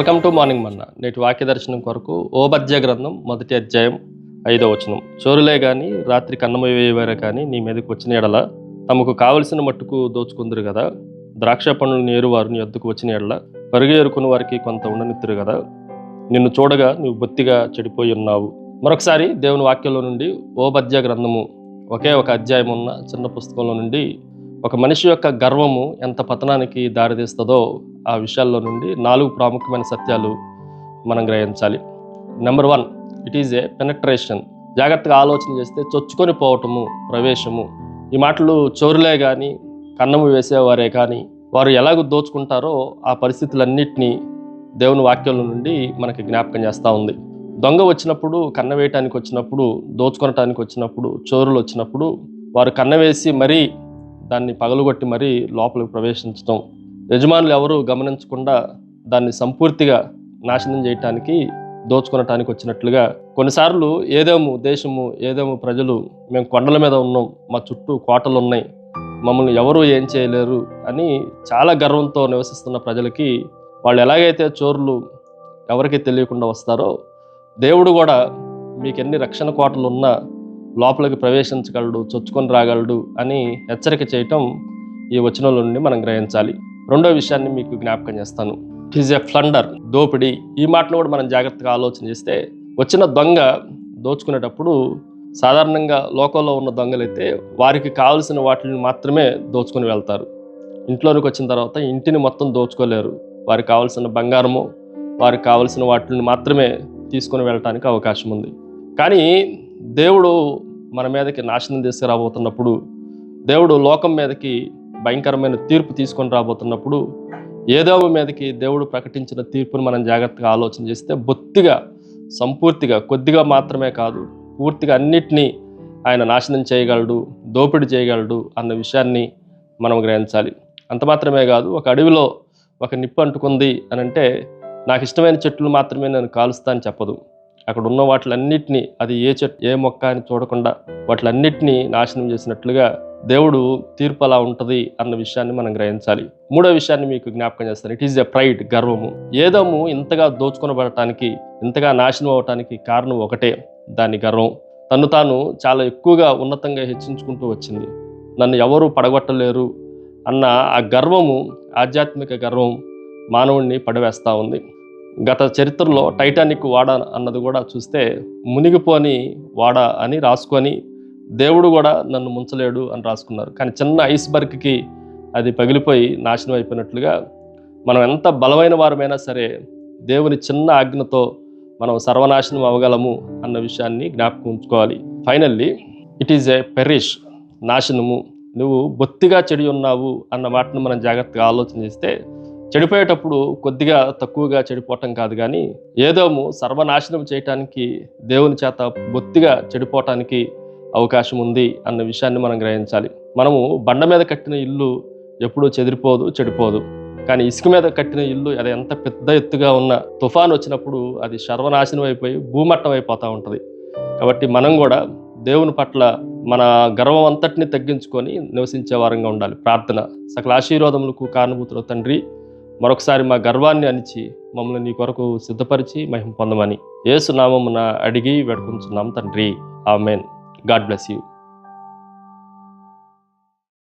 Welcome to morning మన్నా. నేటి వాక్య దర్శనం కొరకు ఓబద్య గ్రంథం 1వ అధ్యాయం 5వ వచనం. చోరులే గాని రాత్రి కన్నము వేయవారే కానీ నీ మీదకి వచ్చిన ఎడల తమకు కావలసిన మట్టుకు దోచుకుందరు కదా. ద్రాక్ష పండ్లను ఏరువారు నీ వద్దకు వచ్చిన ఎడల పరుగు ఏరుకున్న వారికి కొంత ఉండనిత్తురు కదా. నిన్ను చూడగా నువ్వు బొత్తిగా చెడిపోయి ఉన్నావు. మరొకసారి దేవుని వాక్యంలో నుండి ఓబద్య గ్రంథము ఒకే ఒక అధ్యాయం ఉన్న చిన్న పుస్తకంలో నుండి ఒక మనిషి యొక్క గర్వము ఎంత పతనానికి దారితీస్తుందో ఆ విషయాల్లో నుండి 4 ప్రాముఖ్యమైన సత్యాలు మనం గ్రహించాలి. Number 1, it is a penetration. జాగ్రత్తగా ఆలోచన చేస్తే చొచ్చుకొని పోవటము, ప్రవేశము. ఈ మాటలు చోరులే కానీ కన్నము వేసేవారే కానీ వారు ఎలాగో దోచుకుంటారో ఆ పరిస్థితులన్నిటినీ దేవుని వాక్యంలో నుండి మనకి జ్ఞాపకం చేస్తూ ఉంది. దొంగ వచ్చినప్పుడు, కన్న వేయటానికి వచ్చినప్పుడు, దోచుకొనటానికి వచ్చినప్పుడు, చోరులు వచ్చినప్పుడు వారు కన్న వేసి మరీ దాన్ని పగలగొట్టి మరీ లోపలికి ప్రవేశించడం, యజమానులు ఎవరు గమనించకుండా దాన్ని సంపూర్తిగా నాశనం చేయటానికి, దోచుకొనటానికి వచ్చినట్లుగా. కొన్నిసార్లు ఏదేమో దేశము, ఏదేమో ప్రజలు, మేము కొండల మీద ఉన్నాం, మా చుట్టూ కోటలు ఉన్నాయి, మమ్మల్ని ఎవరు ఏం చేయలేరు అని చాలా గర్వంతో నివసిస్తున్న ప్రజలకి వాళ్ళు ఎలాగైతే చోరులు ఎవరికి తెలియకుండా వస్తారో, దేవుడు కూడా మీకు ఎన్ని రక్షణ కోటలు ఉన్నా లోపలికి ప్రవేశించగలడు, చొచ్చుకొని రాగలడు అని హెచ్చరిక చేయటం ఈ వచనంలో నుండి మనం గ్రహించాలి. రెండో విషయాన్ని మీకు జ్ఞాపకం చేస్తాను. ఇట్ ఈజ్ ఎ ప్లండర్, దోపిడీ. ఈ మాటను కూడా మనం జాగ్రత్తగా ఆలోచన చేస్తే, వచ్చిన దొంగ దోచుకునేటప్పుడు సాధారణంగా లోకంలో ఉన్న దొంగలైతే వారికి కావలసిన వాటిని మాత్రమే దోచుకొని వెళ్తారు. ఇంట్లోనికి వచ్చిన తర్వాత ఇంటిని మొత్తం దోచుకోలేరు. వారికి కావలసిన బంగారము, వారికి కావలసిన వాటిని మాత్రమే తీసుకొని వెళ్ళటానికి అవకాశం ఉంది. కానీ దేవుడు మన మీదకి నాశనం తీసుకురాబోతున్నప్పుడు, దేవుడు లోకం మీదకి భయంకరమైన తీర్పు తీసుకొని రాబోతున్నప్పుడు, ఏదోవ మీదకి దేవుడు ప్రకటించిన తీర్పును మనం జాగ్రత్తగా ఆలోచన చేస్తే బొత్తిగా, సంపూర్తిగా, కొద్దిగా మాత్రమే కాదు, పూర్తిగా అన్నిటినీ ఆయన నాశనం చేయగలడు, దోపిడీ చేయగలడు అన్న విషయాన్ని మనం గ్రహించాలి. అంత మాత్రమే కాదు, ఒక అడవిలో ఒక నిప్పు అంటుకుంది అని అంటే నాకు ఇష్టమైన చెట్లు మాత్రమే నేను కాలుస్తా అని చెప్పదు. అక్కడ ఉన్న వాటిలన్నిటినీ, అది ఏ చెట్టు ఏ మొక్క అని చూడకుండా వాటిలన్నిటినీ నాశనం చేసినట్లుగా దేవుడు తీర్పు అలా ఉంటుంది అన్న విషయాన్ని మనం గ్రహించాలి. మూడో విషయాన్ని మీకు జ్ఞాపకం చేస్తాను. ఇట్ ఈజ్ ఎ ప్రైడ్, గర్వము. ఏదోము ఇంతగా దోచుకొనబడటానికి, ఇంతగా నాశనం అవటానికి కారణం ఒకటే, దాని గర్వం. తను తాను చాలా ఎక్కువగా ఉన్నతంగా హెచ్చించుకుంటూ వచ్చింది. నన్ను ఎవరు పడగొట్టలేరు అన్న ఆ గర్వము, ఆధ్యాత్మిక గర్వం మానవుడిని పడవేస్తూ ఉంది. గత చరిత్రలో టైటానిక్ వాడ అన్నది కూడా చూస్తే మునిగిపోని వాడ అని రాసుకొని దేవుడు కూడా నన్ను ముంచలేడు అని రాసుకున్నారు. కానీ చిన్న ఐస్బర్గ్కి అది పగిలిపోయి నాశనం అయిపోయినట్లుగా మనం ఎంత బలమైన వారమైనా సరే దేవుని చిన్న ఆజ్ఞతో మనం సర్వనాశనం అవ్వగలము అన్న విషయాన్ని జ్ఞాపకం ఉంచుకోవాలి. Finally it is a perish, నాశనము. నువ్వు బొత్తిగా చెడి ఉన్నావు అన్న మాటను మనం జాగ్రత్తగా ఆలోచన చేస్తే, చెడిపోయేటప్పుడు కొద్దిగా తక్కువగా చెడిపోవటం కాదు, కానీ ఏదోము సర్వనాశనం చేయటానికి, దేవుని చేత బొత్తిగా చెడిపోవటానికి అవకాశం ఉంది అన్న విషయాన్ని మనం గ్రహించాలి. మనము బండ మీద కట్టిన ఇల్లు ఎప్పుడూ చెదిరిపోదు, చెడిపోదు. కానీ ఇసుక మీద కట్టిన ఇల్లు అది ఎంత పెద్ద ఎత్తుగా ఉన్న తుఫాను వచ్చినప్పుడు అది సర్వనాశనం అయిపోయి భూమట్టం అయిపోతూ ఉంటుంది. కాబట్టి మనం కూడా దేవుని పట్ల మన గర్వం అంతటిని తగ్గించుకొని నివసించే వారంగా ఉండాలి. ప్రార్థన. సకల ఆశీర్వాదములకు కారణభూతులు తండ్రి, మరొకసారి మా గర్వాన్ని అణిచి మమ్మల్ని నీ కొరకు సిద్ధపరిచి మహిమ పొందమని యేసు నామమున అడిగి వేడుకుంటున్నాం తండ్రి. ఆమేన్. God bless you.